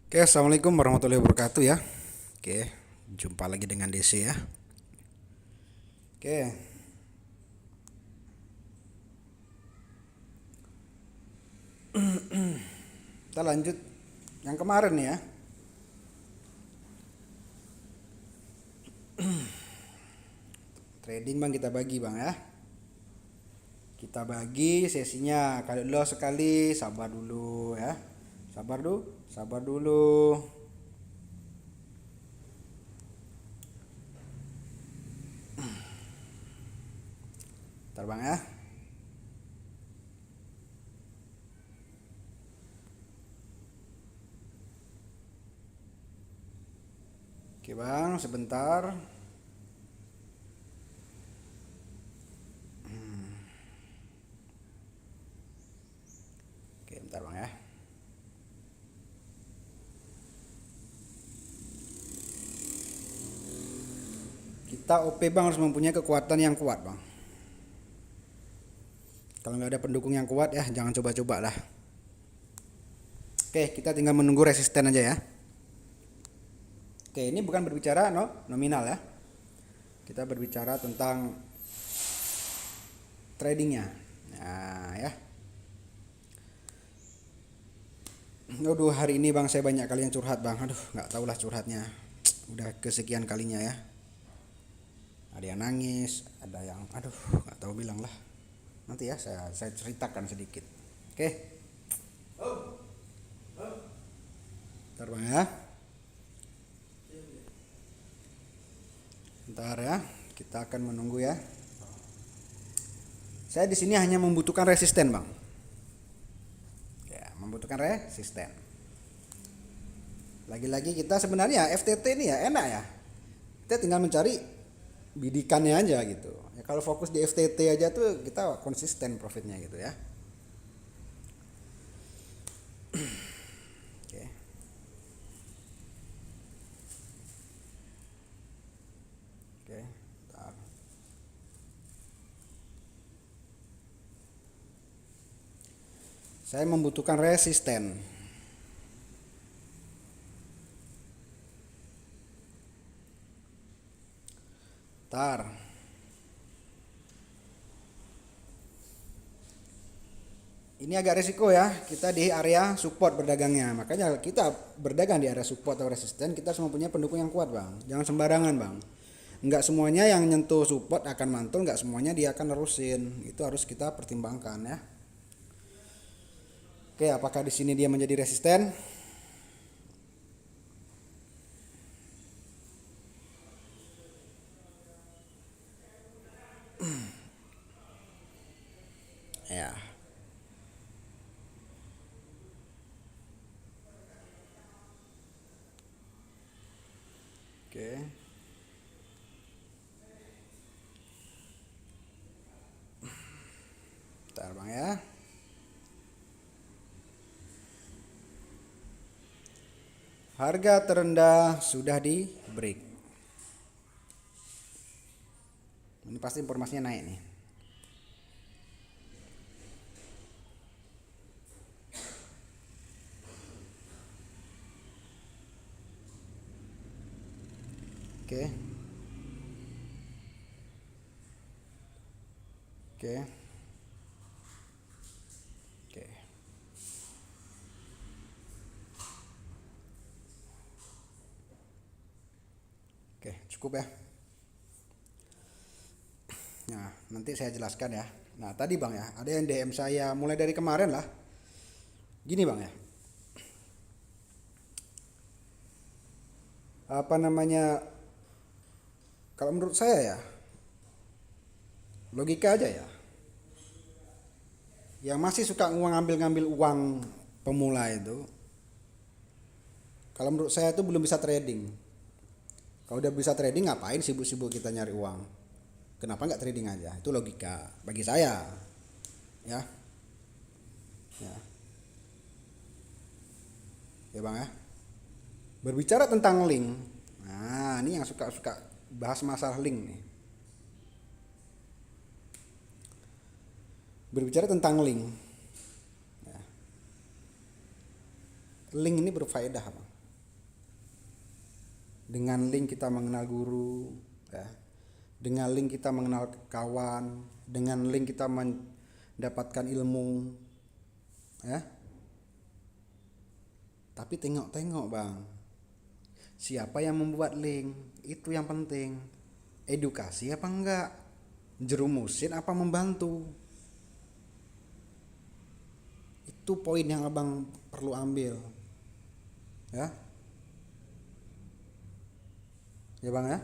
Oke, assalamualaikum warahmatullahi wabarakatuh ya. Oke, jumpa lagi dengan DC ya. Oke, kita lanjut yang kemarin nih ya. Trading bang kita bagi bang ya. Kita bagi sesinya kali dulu sekali, sabar dulu ya. Sabar dulu, sabar dulu. Ntar bang ya. Oke bang, sebentar. Oke, bentar bang ya. Kita OP bang harus mempunyai kekuatan yang kuat bang. Kalau nggak ada pendukung yang kuat ya jangan coba-coba lah. Oke, kita tinggal menunggu resisten aja ya. Oke, ini bukan berbicara nominal ya. Kita berbicara tentang tradingnya. Nah ya. Aduh, hari ini bang saya banyak kali yang curhat bang. Aduh, nggak tahulah curhatnya. Udah kesekian kalinya ya. Ada yang nangis, ada yang aduh nggak tahu bilang lah. Nanti ya saya ceritakan sedikit. Oke, ntar bang ya. Ntar ya. Kita akan menunggu ya. Saya di sini hanya membutuhkan resisten bang. Ya, membutuhkan resisten. Lagi-lagi kita sebenarnya FTT ini ya enak ya. Kita tinggal mencari bidikannya aja gitu. Ya, kalau fokus di FTT aja tuh kita konsisten profitnya gitu ya. Oke. Oke. Ntar. Saya membutuhkan resisten. Ntar. Ini agak resiko ya, kita di area support berdagangnya. Makanya kita berdagang di area support atau resisten, kita harus mempunyai pendukung yang kuat bang. Jangan sembarangan bang. Nggak semuanya yang nyentuh support akan mantul, nggak semuanya dia akan nerusin. Itu harus kita pertimbangkan ya. Oke, apakah di sini dia menjadi resisten? Ya. Oke. Bentar bang ya. Harga terendah sudah di break. Ini pasti informasinya naik nih. Oke. Oke. Oke. Oke, cukup ya. Nah, nanti saya jelaskan ya. Nah, tadi Bang ya, ada yang DM saya mulai dari kemarin lah. Gini Bang ya. Apa namanya? Kalau menurut saya ya, logika aja ya. Yang masih suka ngambil-ngambil uang pemula itu, kalau menurut saya itu belum bisa trading. Kalau udah bisa trading ngapain sibuk-sibuk kita nyari uang? Kenapa nggak trading aja? Itu logika bagi saya, ya. Ya, ya Bang ya. Berbicara tentang link. Nah, ini yang suka-suka bahas masalah link nih. Berbicara tentang link. Ya, link ini berfaedah, Bang. Dengan link kita mengenal guru, ya. Dengan link kita mengenal kawan, dengan link kita mendapatkan ilmu, ya. Tapi tengok-tengok bang, siapa yang membuat link, itu yang penting. Edukasi apa enggak, jerumusin apa membantu, itu poin yang abang perlu ambil, ya. Ya bang ya.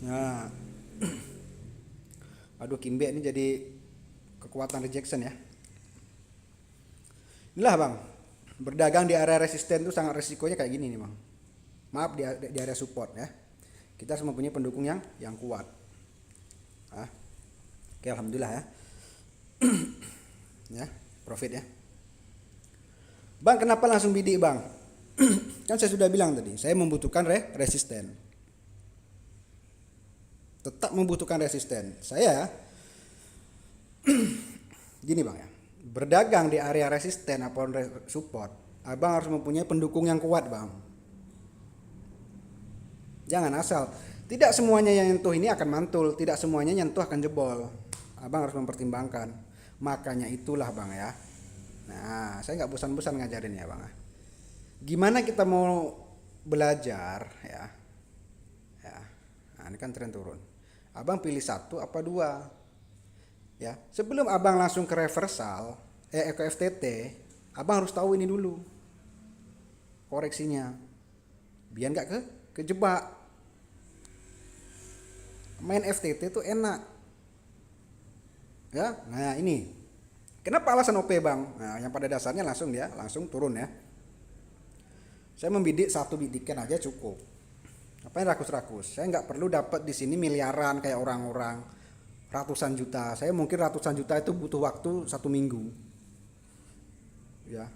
Nah, aduh Kimbe ini jadi kekuatan rejection ya. Inilah bang, berdagang di area resisten itu sangat resikonya kayak gini nih bang. Maaf di area support ya. Kita harus mempunyai pendukung yang kuat. Oke, alhamdulillah ya. Ya, profit ya. Bang, kenapa langsung bidik bang? Kan saya sudah bilang tadi, saya membutuhkan resisten. Tetap membutuhkan resisten. Saya gini bang ya, berdagang di area resisten apapun support, abang harus mempunyai pendukung yang kuat bang. Jangan asal. Tidak semuanya yang nyentuh ini akan mantul, tidak semuanya nyentuh akan jebol. Abang harus mempertimbangkan. Makanya itulah bang ya. Nah, saya nggak bosan-bosan ngajarin ya bang. Gimana kita mau belajar ya? Ya. Nah, ini kan tren turun. Abang pilih satu apa dua? Ya, sebelum abang langsung ke reversal, ke FTT, abang harus tahu ini dulu koreksinya, biar nggak kejebak. Main FTT itu enak, ya. Nah ini, kenapa alasan OP bang? Nah, yang pada dasarnya langsung turun ya. Saya membidik satu bidikan aja cukup. Apa yang rakus-rakus? Saya nggak perlu dapat di sini miliaran kayak orang-orang. Ratusan juta, saya mungkin ratusan juta itu butuh waktu 1 minggu, ya,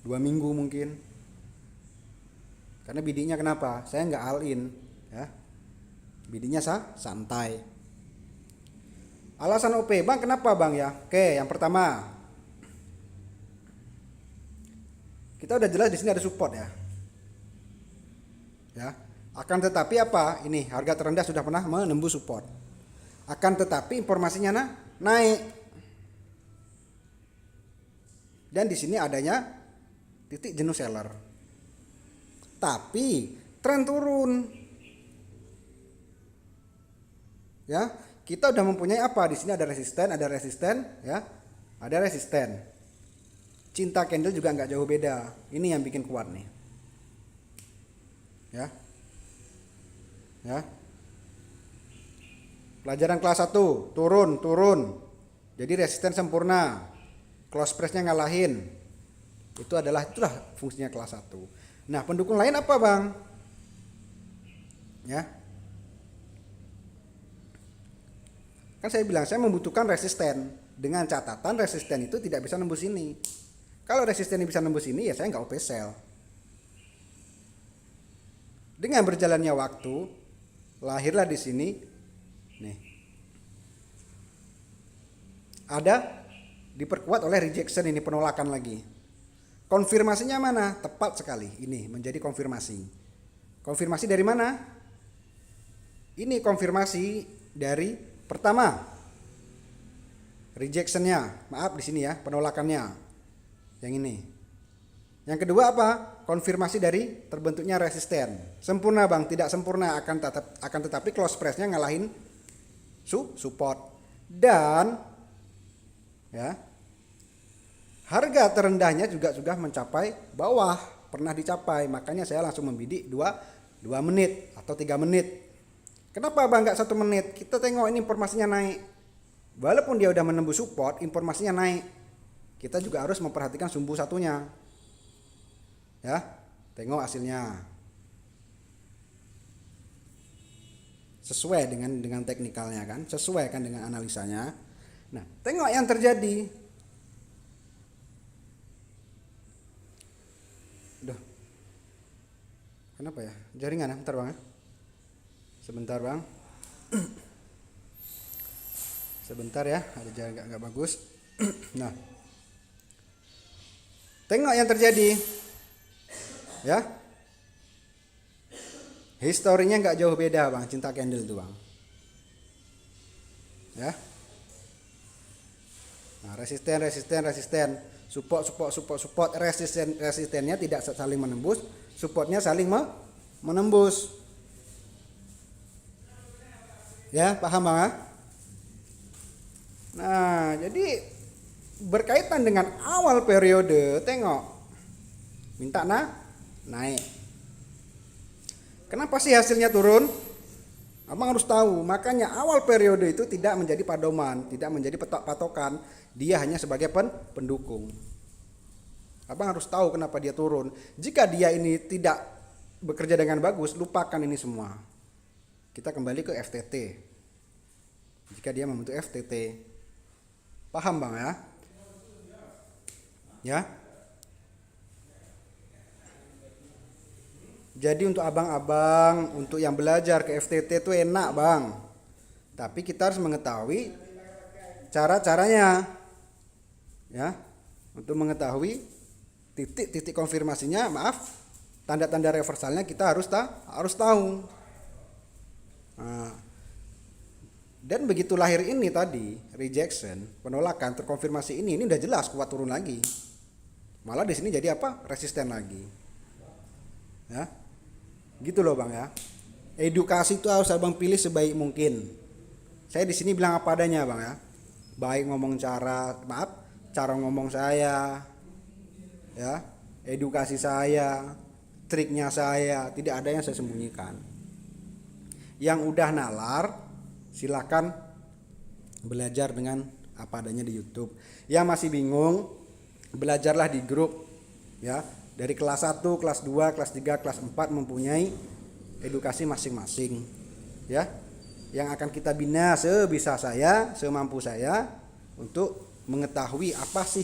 2 minggu mungkin, karena bidiknya kenapa? Saya nggak all in, ya, bidiknya santai. Alasan OP bang, kenapa bang ya? Oke, yang pertama, kita udah jelas di sini ada support ya, ya. Akan tetapi apa? Ini harga terendah sudah pernah menembus support. Akan tetapi informasinya naik. Dan di sini adanya titik jenuh seller. Tapi tren turun. Ya, kita udah mempunyai apa? Di sini ada resisten, ya. Ada resisten. Cinta candle juga nggak jauh beda. Ini yang bikin kuat nih. Ya. Ya. Pelajaran kelas 1, turun. Jadi resisten sempurna. Close price-nya ngalahin. Itulah fungsinya kelas 1. Nah, pendukung lain apa, Bang? Ya. Kan saya bilang saya membutuhkan resisten. Dengan catatan resisten itu tidak bisa nembus ini. Kalau resisten bisa nembus ini ya saya nggak OP sell. Dengan berjalannya waktu, lahirlah di sini nih. Ada diperkuat oleh rejection, ini penolakan lagi. Konfirmasinya mana? Tepat sekali. Ini menjadi konfirmasi. Konfirmasi dari mana? Ini konfirmasi dari pertama. Rejectionnya, maaf di sini ya, penolakannya. Yang ini. Yang kedua apa? Konfirmasi dari terbentuknya resisten. Sempurna bang, tidak sempurna, akan tetapi close price-nya ngalahin support. Dan ya, harga terendahnya juga sudah mencapai bawah, pernah dicapai. Makanya saya langsung membidik 2 menit atau 3 menit. Kenapa bang nggak 1 menit? Kita tengok ini informasinya naik. Walaupun dia udah menembus support, informasinya naik. Kita juga harus memperhatikan sumbu satunya. Ya, tengok hasilnya. Sesuai dengan teknikalnya kan, sesuai kan dengan analisanya. Nah, tengok yang terjadi. Duh. Kenapa ya? Jaringan ya, bentar bang ya. Sebentar bang. Sebentar ya, ada jaringan nggak bagus. Nah, tengok yang terjadi. Ya, historinya nggak jauh beda bang, cinta candle tuh bang. Ya, nah resisten, support, resistennya tidak saling menembus, supportnya saling menembus. Ya, paham bang? Ya? Nah, jadi berkaitan dengan awal periode, tengok, minta naik. Kenapa sih hasilnya turun? Abang harus tahu, makanya awal periode itu tidak menjadi padoman, tidak menjadi patokan, dia hanya sebagai pendukung. Abang harus tahu kenapa dia turun. Jika dia ini tidak bekerja dengan bagus, lupakan ini semua. Kita kembali ke FTT. Jika dia membentuk FTT, paham bang ya? Ya. Jadi untuk abang-abang, untuk yang belajar ke FTT itu enak bang. Tapi kita harus mengetahui cara-caranya. Ya. Untuk mengetahui titik-titik konfirmasinya, tanda-tanda reversalnya kita harus tahu. Nah, dan begitu lahir ini tadi, rejection, penolakan, terkonfirmasi ini udah jelas kuat turun lagi. Malah di sini jadi apa? Resisten lagi. Ya. Gitu loh bang ya. Edukasi itu harus abang pilih sebaik mungkin. Saya di sini bilang apa adanya bang ya. Baik ngomong cara ngomong saya, ya, edukasi saya, triknya saya, tidak ada yang saya sembunyikan. Yang udah nalar, silakan belajar dengan apa adanya di YouTube. Yang masih bingung, belajarlah di grup, ya. Dari kelas 1, kelas 2, kelas 3, kelas 4 mempunyai edukasi masing-masing, ya. Yang akan kita bina sebisa saya, semampu saya untuk mengetahui apa sih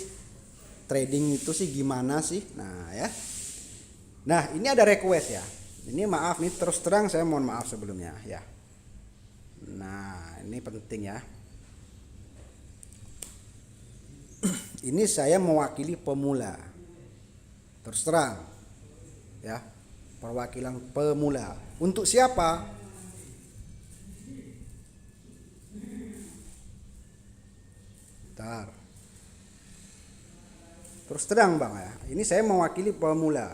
trading itu sih, gimana sih. Nah, ya. Nah, ini ada request ya. Ini maaf nih, terus terang saya mohon maaf sebelumnya, ya. Nah, ini penting ya. Ini saya mewakili pemula. Terus terang. Ya. Perwakilan pemula. Untuk siapa? Bentar. Terus terang bang ya. Ini saya mewakili pemula.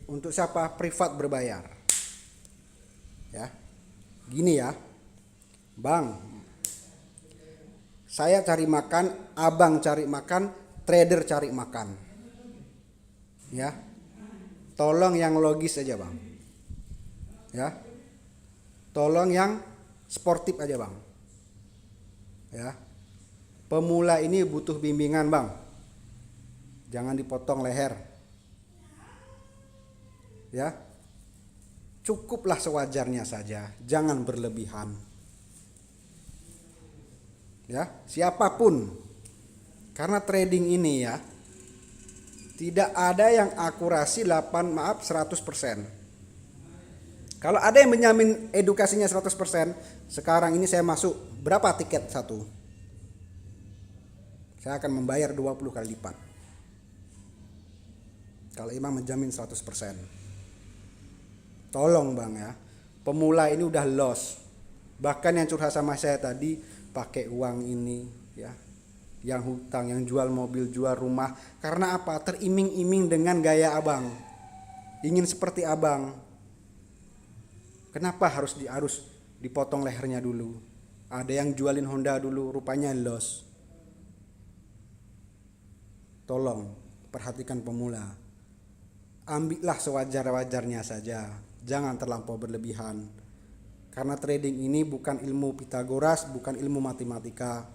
Untuk siapa? Privat berbayar. Ya. Gini ya. Bang, saya cari makan, abang cari makan, trader cari makan. Ya. Tolong yang logis aja bang. Ya. Tolong yang sportif aja bang. Ya. Pemula ini butuh bimbingan bang. Jangan dipotong leher. Ya. Cukuplah sewajarnya saja, jangan berlebihan. Ya, siapapun. Karena trading ini ya, tidak ada yang akurasi 100%. Kalau ada yang menjamin edukasinya 100%, sekarang ini saya masuk, berapa tiket satu? Saya akan membayar 20 kali lipat. Kalau imam menjamin 100%. Tolong bang ya, pemula ini udah loss. Bahkan yang curhat sama saya tadi pakai uang ini ya, yang hutang, yang jual mobil, jual rumah. Karena apa? Teriming-iming dengan gaya abang, ingin seperti abang. Kenapa harus dipotong lehernya dulu? Ada yang jualin Honda dulu, rupanya loss. Tolong perhatikan pemula. Ambillah sewajar-wajarnya saja. Jangan terlampau berlebihan. Karena trading ini bukan ilmu Pitagoras, bukan ilmu matematika.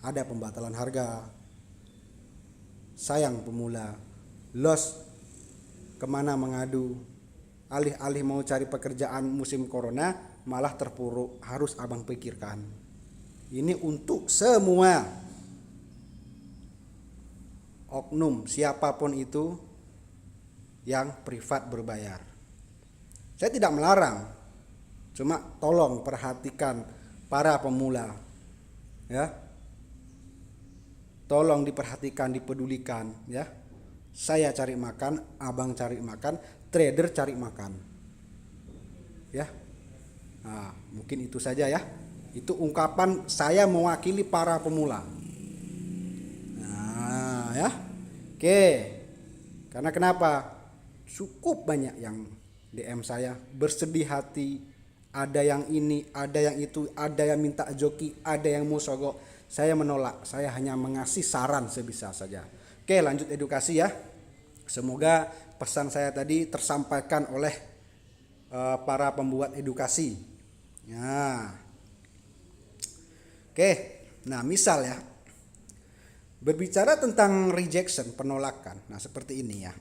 Ada pembatalan harga. Sayang pemula. Loss kemana mengadu? Alih-alih mau cari pekerjaan musim corona, malah terpuruk. Harus abang pikirkan. Ini untuk semua oknum, siapapun itu yang privat berbayar. Saya tidak melarang, cuma tolong perhatikan para pemula, ya. Tolong diperhatikan, dipedulikan, ya. Saya cari makan, abang cari makan, trader cari makan. Ya. Nah, mungkin itu saja ya. Itu ungkapan saya mewakili para pemula. Nah, ya. Oke. Karena kenapa? Cukup banyak yang DM saya bersedih hati, ada yang ini, ada yang itu, ada yang minta joki, ada yang mau sogok. Saya menolak, saya hanya mengasih saran sebisa saja. Oke, lanjut edukasi ya. Semoga pesan saya tadi tersampaikan oleh para pembuat edukasi. Ya. Oke, nah misal ya, berbicara tentang rejection, penolakan. Nah seperti ini ya.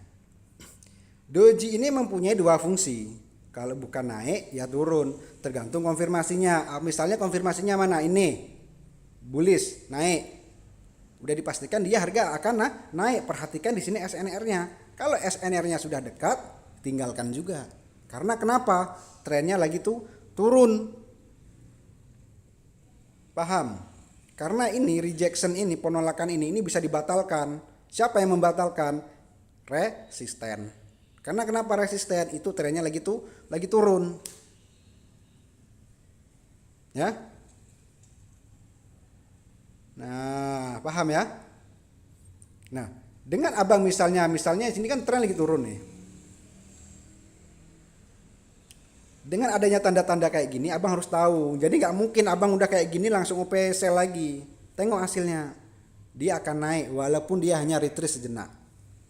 Doji ini mempunyai dua fungsi. Kalau bukan naik ya turun, tergantung konfirmasinya. Misalnya konfirmasinya mana ini, bullish naik, udah dipastikan dia harga akan naik. Perhatikan di sini SNR-nya. Kalau SNR-nya sudah dekat, tinggalkan juga. Karena kenapa? Trennya lagi tuh turun. Paham? Karena ini rejection ini, penolakan ini bisa dibatalkan. Siapa yang membatalkan? Resisten. Karena kenapa resisten? Itu trennya lagi turun. Ya. Nah, paham ya? Nah, dengan abang misalnya sini kan tren lagi turun nih. Dengan adanya tanda-tanda kayak gini, abang harus tahu. Jadi nggak mungkin abang udah kayak gini langsung OP sell lagi. Tengok hasilnya, dia akan naik walaupun dia hanya retrace sejenak.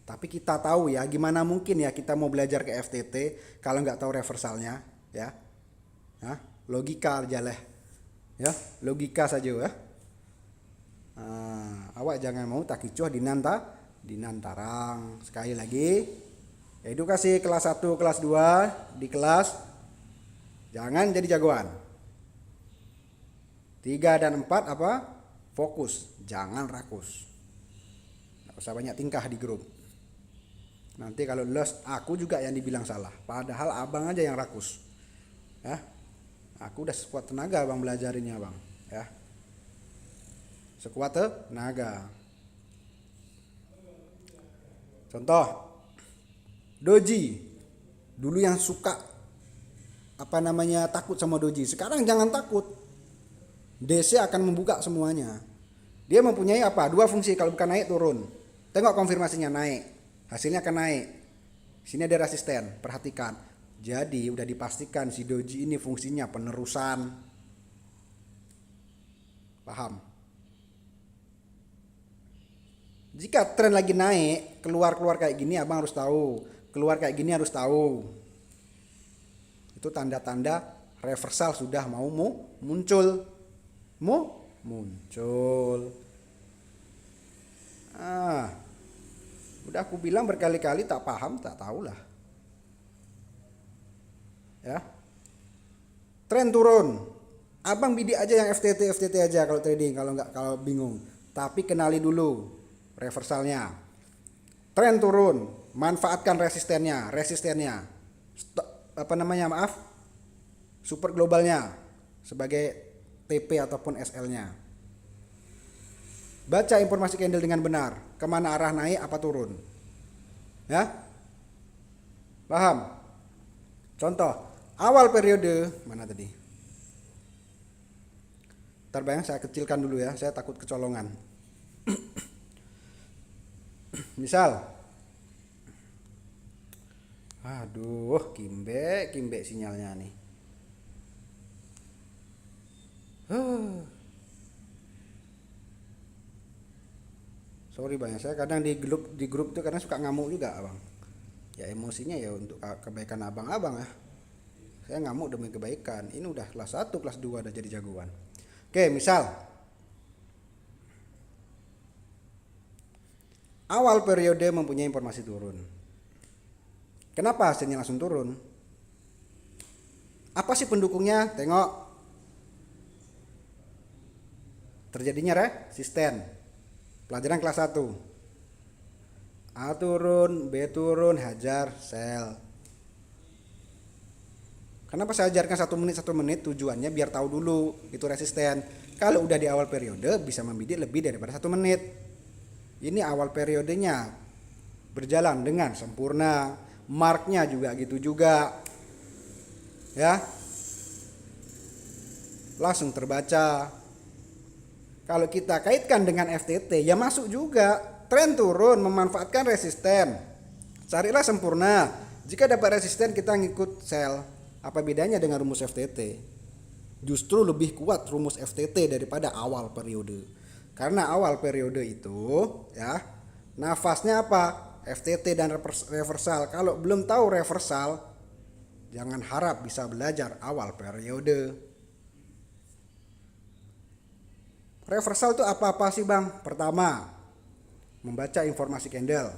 Tapi kita tahu ya, gimana mungkin ya kita mau belajar ke FTT kalau nggak tahu reversalnya, ya? Hah? Logika aja lah, ya, logika saja ya. Awak jangan mau tak kicuh dinantarang. Sekali lagi, edukasi kelas 1, kelas 2 di kelas. Jangan jadi jagoan. 3 dan 4 apa? Fokus, jangan rakus. Nggak usah banyak tingkah di grup. Nanti kalau lolos aku juga yang dibilang salah. Padahal abang aja yang rakus. Ya. Aku udah sekuat tenaga abang belajarinnya bang. Ya. Sekuat tenaga. Contoh, doji. Dulu yang suka takut sama doji. Sekarang jangan takut. DC akan membuka semuanya. Dia mempunyai dua fungsi. Kalau bukan naik turun. Tengok konfirmasinya naik. Hasilnya akan naik. Sini ada resisten. Perhatikan. Jadi udah dipastikan si doji ini fungsinya penerusan. Paham? Jika tren lagi naik, keluar kayak gini abang harus tahu. Keluar kayak gini harus tahu. Itu tanda-tanda reversal sudah mau muncul. Muncul. Udah aku bilang berkali-kali tak paham, tak tahulah. Ya. Tren turun. Abang bidik aja yang FTT aja kalau trading, kalau bingung. Tapi kenali dulu reversalnya. Tren turun, manfaatkan resistennya. Super globalnya sebagai TP ataupun SL-nya. Baca informasi candle dengan benar, kemana arah naik apa turun. Ya, paham? Contoh, awal periode mana tadi? Terbayang saya kecilkan dulu ya, saya takut kecolongan. Misal, aduh, kimbe sinyalnya nih. Sorry bang, saya kadang di grup itu kadang suka ngamuk juga bang. Ya emosinya ya untuk kebaikan abang-abang ya. Saya ngamuk demi kebaikan. Ini udah kelas 1, kelas 2 udah jadi jagoan. Oke, misal awal periode mempunyai informasi turun. Kenapa hasilnya langsung turun? Apa sih pendukungnya? Tengok. Terjadinya resisten. Pelajaran kelas 1. A turun, B turun, hajar, sell. Kenapa saya ajarkan 1 menit tujuannya biar tahu dulu itu resisten. Kalau udah di awal periode bisa membidik lebih daripada 1 menit. Ini awal periodenya. berjalan dengan sempurna. Marknya juga gitu juga, ya, langsung terbaca. Kalau kita kaitkan dengan FTT, ya masuk juga. Tren turun memanfaatkan resisten, carilah sempurna. Jika dapat resisten kita ngikut sell. Apa bedanya dengan rumus FTT? Justru lebih kuat rumus FTT daripada awal periode. Karena awal periode itu, ya, nafasnya apa? FTT dan reversal. Kalau belum tahu reversal, jangan harap bisa belajar awal periode. Reversal itu apa-apa sih bang? Pertama, membaca informasi candle.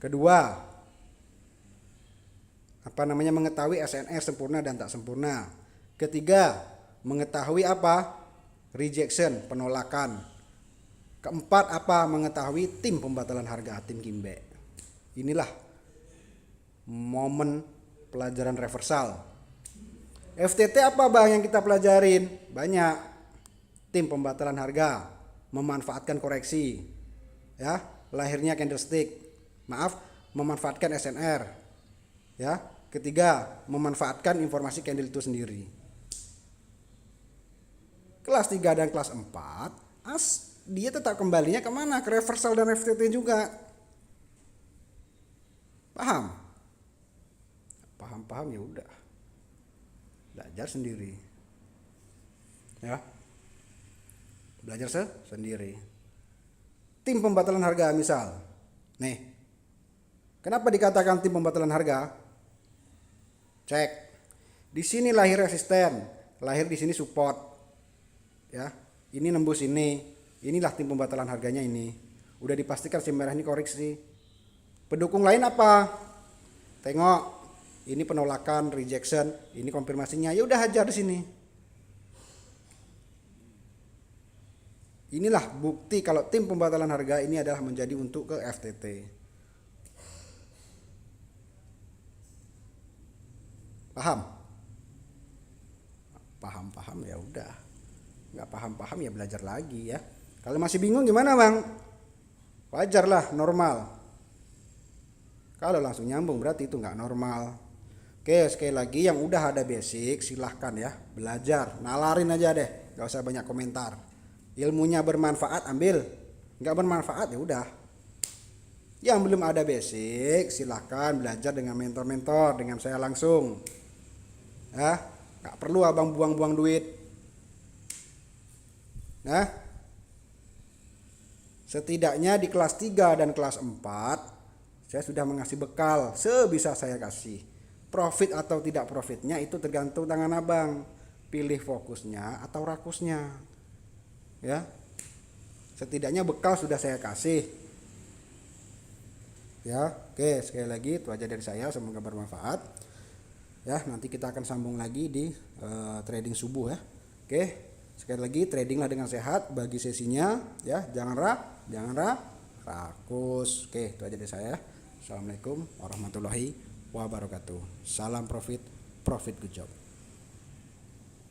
Kedua, mengetahui SNR sempurna dan tak sempurna. Ketiga, mengetahui apa? Rejection, penolakan. Keempat, mengetahui tim pembatalan harga, tim Kimbe. Inilah momen pelajaran reversal. FTT apa bang yang kita pelajarin? Banyak. Tim pembatalan harga, memanfaatkan koreksi, ya, lahirnya candlestick. Memanfaatkan SNR. Ya, ketiga, memanfaatkan informasi candle itu sendiri. Kelas 3 dan kelas 4, dia tetap kembalinya kemana? Ke reversal dan FTT juga. Paham? Paham ya udah. Belajar sendiri. Ya. Belajar sendiri. Tim pembatalan harga misal. Nih. Kenapa dikatakan tim pembatalan harga? Cek. Di sini lahir resisten, lahir di sini support. Ya. Ini nembus ini. Inilah tim pembatalan harganya ini. Udah dipastikan si merah ini koreksi. Pendukung lain apa? Tengok. Ini penolakan, rejection, ini konfirmasinya. Ya udah hajar di sini. Inilah bukti kalau tim pembatalan harga ini adalah menjadi untuk ke FTT. Paham? Paham ya udah. Nggak paham ya belajar lagi ya. Kalau masih bingung gimana bang? Wajar lah, normal. Kalau langsung nyambung berarti itu nggak normal. Oke, sekali lagi yang udah ada basic silahkan ya belajar, nalarin aja deh, nggak usah banyak komentar. Ilmunya bermanfaat ambil, nggak bermanfaat ya udah. Yang belum ada basic silahkan belajar dengan mentor-mentor, dengan saya langsung. Ya, nggak perlu abang buang-buang duit. Nah, setidaknya di kelas 3 dan kelas 4 saya sudah mengasih bekal sebisa saya kasih. Profit atau tidak profitnya itu tergantung tangan abang. Pilih fokusnya atau rakusnya. Ya. Setidaknya bekal sudah saya kasih. Ya, oke, sekali lagi itu aja dari saya, semoga bermanfaat. Ya, nanti kita akan sambung lagi di trading subuh ya. Oke, sekali lagi tradinglah dengan sehat, bagi sesinya ya, jangan rakus. Oke, itu aja dari saya. Assalamualaikum warahmatullahi wabarakatuh. Salam profit good job.